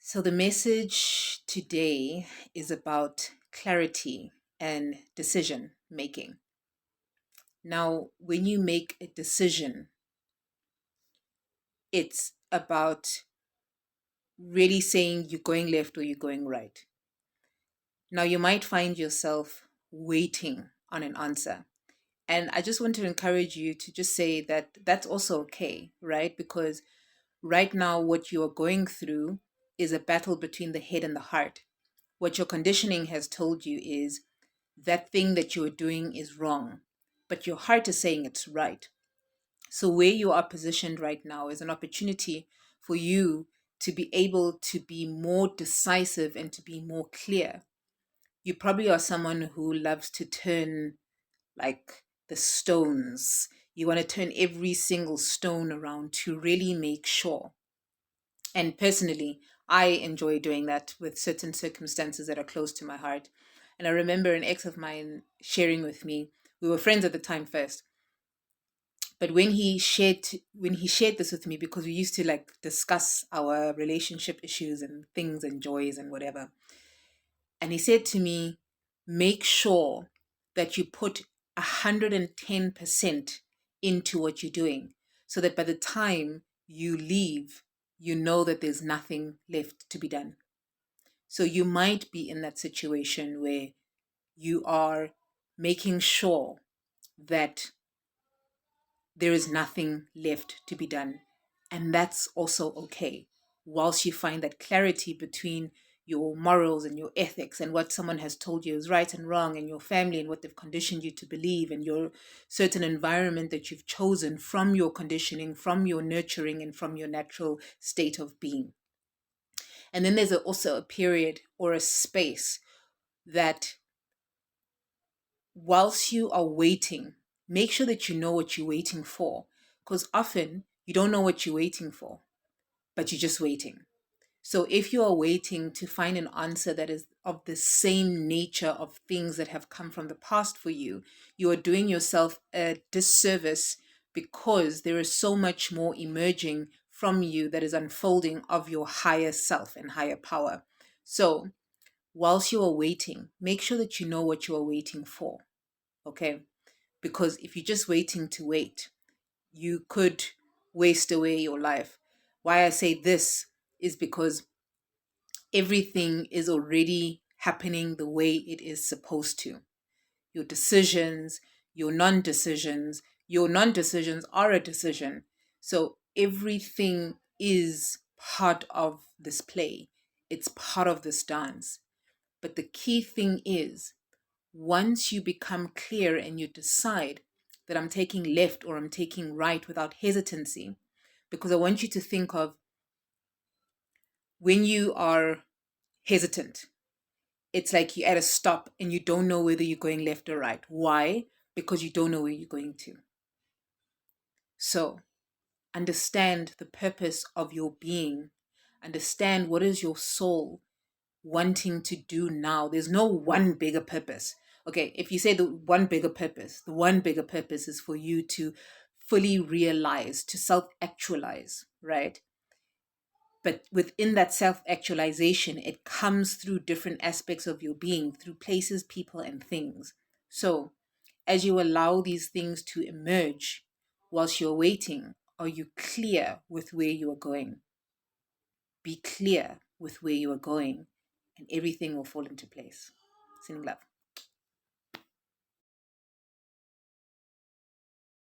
So, the message today is about clarity and decision making. Now, when you make a decision, it's about really saying you're going left or you're going right. Now, you might find yourself waiting on an answer. And I just want to encourage you to just say that that's also okay, right? Because right now, what you are going through is a battle between the head and the heart. What your conditioning has told you is that thing that you're doing is wrong, but your heart is saying it's right. So, where you are positioned right now is an opportunity for you to be able to be more decisive and to be more clear. You probably are someone who loves to turn like the stones. You want to turn every single stone around to really make sure. And personally, I enjoy doing that with certain circumstances that are close to my heart. And I remember an ex of mine sharing with me, we were friends at the time first, but when he shared this with me, because we used to like discuss our relationship issues and things and joys and whatever. And he said to me, make sure that you put 110% into what you're doing so that by the time you leave, you know that there's nothing left to be done. So you might be in that situation where you are making sure that there is nothing left to be done. And that's also okay. Whilst you find that clarity between your morals and your ethics and what someone has told you is right and wrong, and your family and what they've conditioned you to believe, and your certain environment that you've chosen from your conditioning, from your nurturing, and from your natural state of being. And then there's also a period or a space that whilst you are waiting, make sure that you know what you're waiting for. Because often you don't know what you're waiting for, but you're just waiting. So if you are waiting to find an answer that is of the same nature of things that have come from the past for you, you are doing yourself a disservice because there is so much more emerging from you that is unfolding of your higher self and higher power. So whilst you are waiting, make sure that you know what you are waiting for. Okay? Because if you're just waiting to wait, you could waste away your life. Why I say this is because everything is already happening the way it is supposed to. Your decisions, your non decisions are a decision. So everything is part of this play, it's part of this dance. But the key thing is, once you become clear and you decide that I'm taking left or I'm taking right without hesitancy, because I want you to think of when you are hesitant, it's like you're at a stop and you don't know whether you're going left or right. Why? Because you don't know where you're going to. So understand the purpose of your being. Understand what is your soul wanting to do now. There's no one bigger purpose. Okay, if you say the one bigger purpose is for you to fully realize, to self actualize, right? But within that self actualization, it comes through different aspects of your being, through places, people, and things. So, as you allow these things to emerge whilst you're waiting, are you clear with where you are going? Be clear with where you are going, and everything will fall into place. Sending love.